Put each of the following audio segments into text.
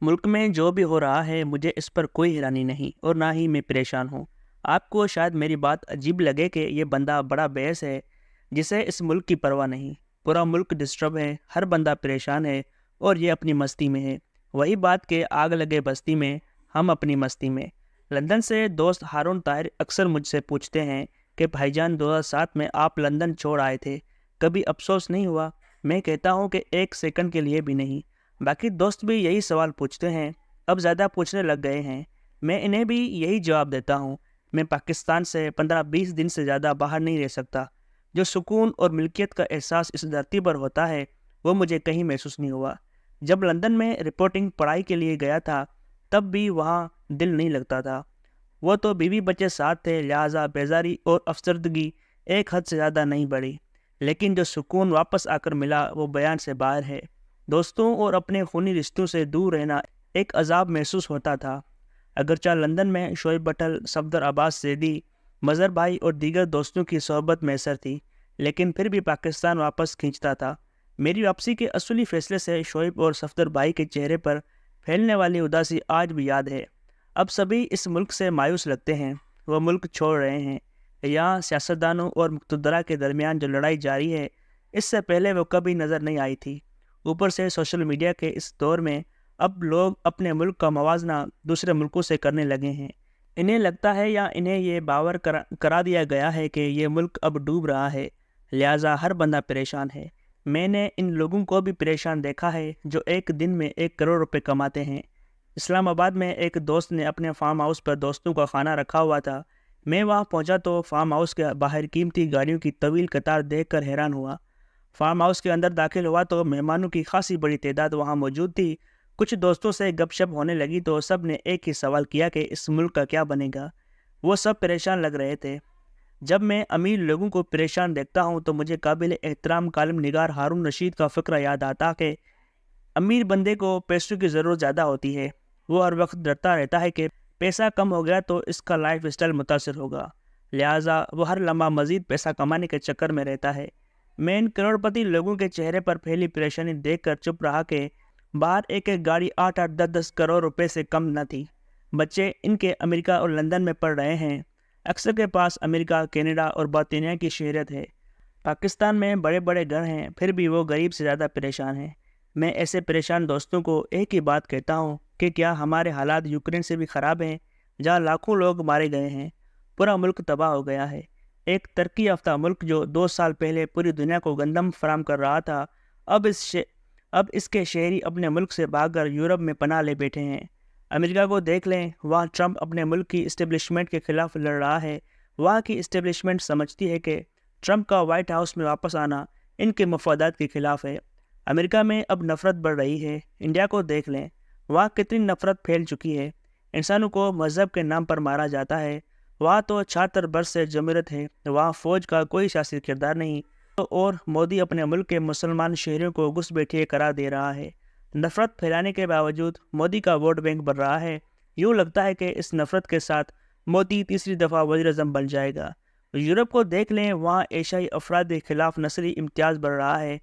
ملک میں جو بھی ہو رہا ہے مجھے اس پر کوئی حیرانی نہیں اور نہ ہی میں پریشان ہوں۔ آپ کو شاید میری بات عجیب لگے کہ یہ بندہ بڑا بحث ہے جسے اس ملک کی پرواہ نہیں۔ پورا ملک ڈسٹرب ہے، ہر بندہ پریشان ہے اور یہ اپنی مستی میں ہے۔ وہی بات کہ آگ لگے بستی میں، ہم اپنی مستی میں۔ لندن سے دوست ہارون طاہر اکثر مجھ سے پوچھتے ہیں کہ بھائی جان 2007 میں آپ لندن چھوڑ آئے تھے، کبھی افسوس نہیں ہوا؟ میں کہتا ہوں کہ ایک سیکنڈ کے لیے بھی نہیں۔ باقی دوست بھی یہی سوال پوچھتے ہیں، اب زیادہ پوچھنے لگ گئے ہیں۔ میں انہیں بھی یہی جواب دیتا ہوں، میں پاکستان سے 15-20 دن سے زیادہ باہر نہیں رہ سکتا۔ جو سکون اور ملکیت کا احساس اس دھرتی پر ہوتا ہے وہ مجھے کہیں محسوس نہیں ہوا۔ جب لندن میں رپورٹنگ پڑھائی کے لیے گیا تھا تب بھی وہاں دل نہیں لگتا تھا۔ وہ تو بیوی بچے ساتھ تھے، لہٰذا بیزاری اور افسردگی ایک حد سے زیادہ نہیں بڑھی، لیکن جو سکون واپس آ کر ملا وہ بیان سے باہر ہے۔ دوستوں اور اپنے خونی رشتوں سے دور رہنا ایک عذاب محسوس ہوتا تھا۔ اگرچہ لندن میں شعیب بٹل، صفدر عباس زیدی، مظہر بھائی اور دیگر دوستوں کی صحبت میسر تھی، لیکن پھر بھی پاکستان واپس کھینچتا تھا۔ میری واپسی کے اصولی فیصلے سے شعیب اور صفدر بھائی کے چہرے پر پھیلنے والی اداسی آج بھی یاد ہے۔ اب سبھی اس ملک سے مایوس لگتے ہیں، وہ ملک چھوڑ رہے ہیں۔ یہاں سیاستدانوں اور مقتدرہ کے درمیان جو لڑائی جاری ہے اس سے پہلے وہ کبھی نظر نہیں آئی تھی۔ اوپر سے سوشل میڈیا کے اس دور میں اب لوگ اپنے ملک کا موازنہ دوسرے ملکوں سے کرنے لگے ہیں۔ انہیں لگتا ہے یا انہیں یہ باور کرا دیا گیا ہے کہ یہ ملک اب ڈوب رہا ہے، لہٰذا ہر بندہ پریشان ہے۔ میں نے ان لوگوں کو بھی پریشان دیکھا ہے جو ایک دن میں 1 کروڑ روپے کماتے ہیں۔ اسلام آباد میں ایک دوست نے اپنے فارم ہاؤس پر دوستوں کا کھانا رکھا ہوا تھا۔ میں وہاں پہنچا تو فارم ہاؤس کے باہر قیمتی گاڑیوں کی طویل قطار دیکھ کر حیران ہوا۔ فارم ہاؤس کے اندر داخل ہوا تو مہمانوں کی خاصی بڑی تعداد وہاں موجود تھی۔ کچھ دوستوں سے گپ شپ ہونے لگی تو سب نے ایک ہی سوال کیا کہ اس ملک کا کیا بنے گا۔ وہ سب پریشان لگ رہے تھے۔ جب میں امیر لوگوں کو پریشان دیکھتا ہوں تو مجھے قابل احترام کالم نگار ہارون رشید کا فقرہ یاد آتا کہ امیر بندے کو پیسوں کی ضرورت زیادہ ہوتی ہے، وہ ہر وقت ڈرتا رہتا ہے کہ پیسہ کم ہو گیا تو اس کا لائف اسٹائل متاثر ہوگا، لہٰذا وہ ہر لمحہ مزید پیسہ کمانے کے چکر میں رہتا ہے۔ میں ان کروڑپتی لوگوں کے چہرے پر پھیلی پریشانی دیکھ کر چپ رہا کہ باہر ایک ایک گاڑی 8-8 10-10 کروڑ روپے سے کم نہ تھی۔ بچے ان کے امریکہ اور لندن میں پڑھ رہے ہیں، اکثر کے پاس امریکہ، کینیڈا اور برطانیہ کی شہریت ہے۔ پاکستان میں بڑے بڑے گھر ہیں پھر بھی وہ غریب سے زیادہ پریشان ہیں۔ میں ایسے پریشان دوستوں کو ایک ہی بات کہتا ہوں کہ کیا ہمارے حالات یوکرین سے بھی خراب ہیں جہاں لاکھوں لوگ مارے گئے ہیں، پورا ملک تباہ ہو گیا ہے۔ ایک ترقی یافتہ ملک جو 2 سال پہلے پوری دنیا کو گندم فراہم کر رہا تھا، اب اس کے شہری اپنے ملک سے بھاگ کر یورپ میں پناہ لے بیٹھے ہیں۔ امریکہ کو دیکھ لیں، وہاں ٹرمپ اپنے ملک کی اسٹیبلشمنٹ کے خلاف لڑ رہا ہے۔ وہاں کی اسٹیبلشمنٹ سمجھتی ہے کہ ٹرمپ کا وائٹ ہاؤس میں واپس آنا ان کے مفادات کے خلاف ہے۔ امریکہ میں اب نفرت بڑھ رہی ہے۔ انڈیا کو دیکھ لیں، وہاں کتنی نفرت پھیل چکی ہے۔ انسانوں کو مذہب کے نام پر مارا جاتا ہے۔ وہاں تو 76 برس سے جمہوریت ہے، وہاں فوج کا کوئی سیاسی کردار نہیں، اور مودی اپنے ملک کے مسلمان شہریوں کو گھس بیٹھے قرار دے رہا ہے۔ نفرت پھیلانے کے باوجود مودی کا ووٹ بینک بڑھ رہا ہے۔ یوں لگتا ہے کہ اس نفرت کے ساتھ مودی تیسری دفعہ وزیر اعظم بن جائے گا۔ یورپ کو دیکھ لیں، وہاں ایشیائی افراد کے خلاف نسلی امتیاز بڑھ رہا ہے۔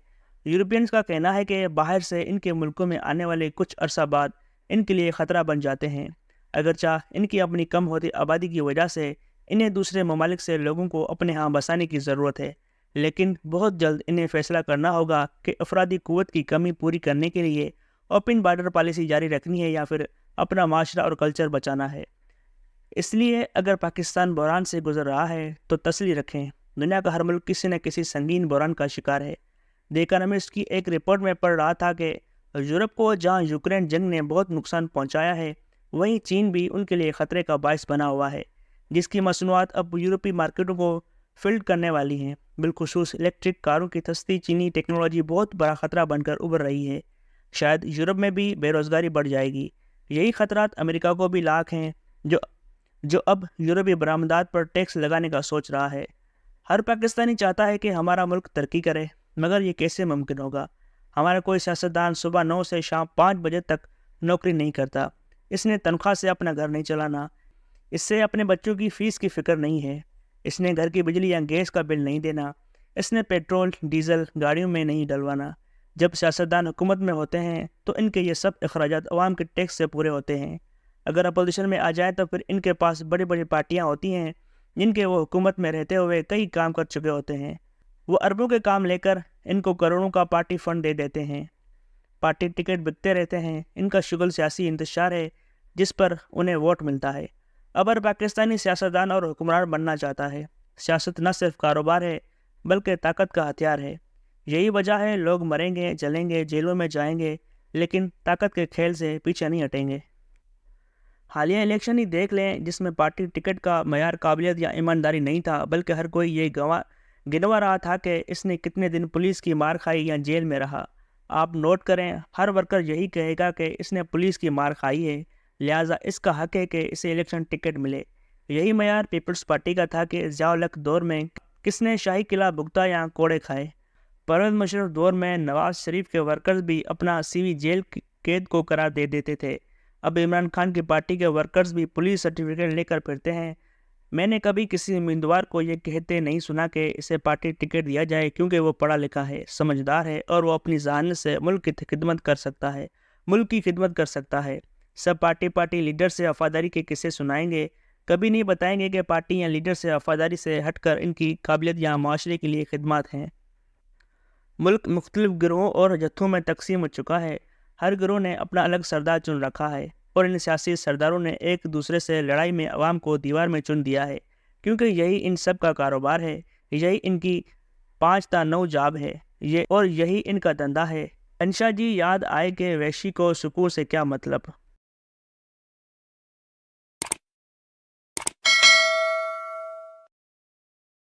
یورپینز کا کہنا ہے کہ باہر سے ان کے ملکوں میں آنے والے کچھ عرصہ بعد ان کے لیے خطرہ بن جاتے ہیں۔ اگرچہ ان کی اپنی کم ہوتی آبادی کی وجہ سے انہیں دوسرے ممالک سے لوگوں کو اپنے ہاں بسانے کی ضرورت ہے، لیکن بہت جلد انہیں فیصلہ کرنا ہوگا کہ افرادی قوت کی کمی پوری کرنے کے لیے اوپن بارڈر پالیسی جاری رکھنی ہے یا پھر اپنا معاشرہ اور کلچر بچانا ہے۔ اس لیے اگر پاکستان بحران سے گزر رہا ہے تو تسلی رکھیں، دنیا کا ہر ملک کسی نہ کسی سنگین بحران کا شکار ہے۔ دی اکانومسٹ کی ایک رپورٹ میں پڑھ رہا تھا کہ یورپ کو جہاں یوکرین جنگ نے بہت نقصان پہنچایا ہے، وہیں چین بھی ان کے لیے خطرے کا باعث بنا ہوا ہے، جس کی مصنوعات اب یورپی مارکیٹوں کو فلڈ کرنے والی ہیں۔ بالخصوص الیکٹرک کاروں کی سستی چینی ٹیکنالوجی بہت بڑا خطرہ بن کر ابھر رہی ہے۔ شاید یورپ میں بھی بے روزگاری بڑھ جائے گی۔ یہی خطرات امریکہ کو بھی لاحق ہیں، جو اب یورپی برآمدات پر ٹیکس لگانے کا سوچ رہا ہے۔ ہر پاکستانی چاہتا ہے کہ ہمارا ملک ترقی کرے، مگر یہ کیسے ممکن ہوگا؟ ہمارا کوئی سیاستدان صبح 9 سے شام 5 بجے تک نوکری نہیں کرتا۔ اس نے تنخواہ سے اپنا گھر نہیں چلانا، اس سے اپنے بچوں کی فیس کی فکر نہیں ہے، اس نے گھر کی بجلی یا گیس کا بل نہیں دینا، اس نے پیٹرول ڈیزل گاڑیوں میں نہیں ڈلوانا۔ جب سیاستدان حکومت میں ہوتے ہیں تو ان کے یہ سب اخراجات عوام کے ٹیکس سے پورے ہوتے ہیں۔ اگر اپوزیشن میں آ جائیں تو پھر ان کے پاس بڑی بڑی پارٹیاں ہوتی ہیں جن کے وہ حکومت میں رہتے ہوئے کئی کام کر چکے ہوتے ہیں۔ وہ اربوں کے کام لے کر ان کو کروڑوں کا پارٹی فنڈ دے دیتے ہیں۔ پارٹی ٹکٹ بکتے رہتے ہیں۔ ان کا شغل سیاسی انتشار ہے جس پر انہیں ووٹ ملتا ہے۔ اب ہر پاکستانی سیاستدان اور حکمران بننا چاہتا ہے۔ سیاست نہ صرف کاروبار ہے بلکہ طاقت کا ہتھیار ہے۔ یہی وجہ ہے لوگ مریں گے، جلیں گے، جیلوں میں جائیں گے، لیکن طاقت کے کھیل سے پیچھے نہیں ہٹیں گے۔ حالیہ الیکشن ہی دیکھ لیں جس میں پارٹی ٹکٹ کا معیار قابلیت یا ایمانداری نہیں تھا بلکہ ہر کوئی یہ گنوا رہا تھا کہ اس نے کتنے دن پولیس کی مار کھائی یا جیل میں رہا۔ آپ نوٹ کریں، ہر ورکر یہی کہے گا کہ اس نے پولیس کی مار کھائی ہے، لہٰذا اس کا حق ہے کہ اسے الیکشن ٹکٹ ملے۔ یہی معیار پیپلز پارٹی کا تھا کہ ضیاء الحق دور میں کس نے شاہی قلعہ بھگتا یا کوڑے کھائے۔ پرویز مشرف دور میں نواز شریف کے ورکرز بھی اپنا CV جیل قید کو قرار دے دیتے تھے۔ اب عمران خان کی پارٹی کے ورکرز بھی پولیس سرٹیفکیٹ لے کر پھرتے ہیں۔ میں نے کبھی کسی امیدوار کو یہ کہتے نہیں سنا کہ اسے پارٹی ٹکٹ دیا جائے کیونکہ وہ پڑھا لکھا ہے، سمجھدار ہے اور وہ اپنی ذہانت سے ملک کی خدمت کر سکتا ہے، ملک کی خدمت کر سکتا ہے۔ سب پارٹی لیڈر سے وفاداری کے قصے سنائیں گے، کبھی نہیں بتائیں گے کہ پارٹی یا لیڈر سے وفاداری سے ہٹ کر ان کی قابلیت یا معاشرے کے لیے خدمات ہیں۔ ملک مختلف گروہوں اور جتھوں میں تقسیم ہو چکا ہے۔ ہر گروہ نے اپنا الگ سردار چن رکھا ہے اور ان سیاسی سرداروں نے ایک دوسرے سے لڑائی میں عوام کو دیوار میں چن دیا ہے، کیونکہ یہی ان سب کا کاروبار ہے، یہی ان کی 5 تا 9 جاب ہے، اور یہی ان کا دھندا ہے۔ انشا جی یاد آئے کہ وحشی کو سکور سے کیا مطلب۔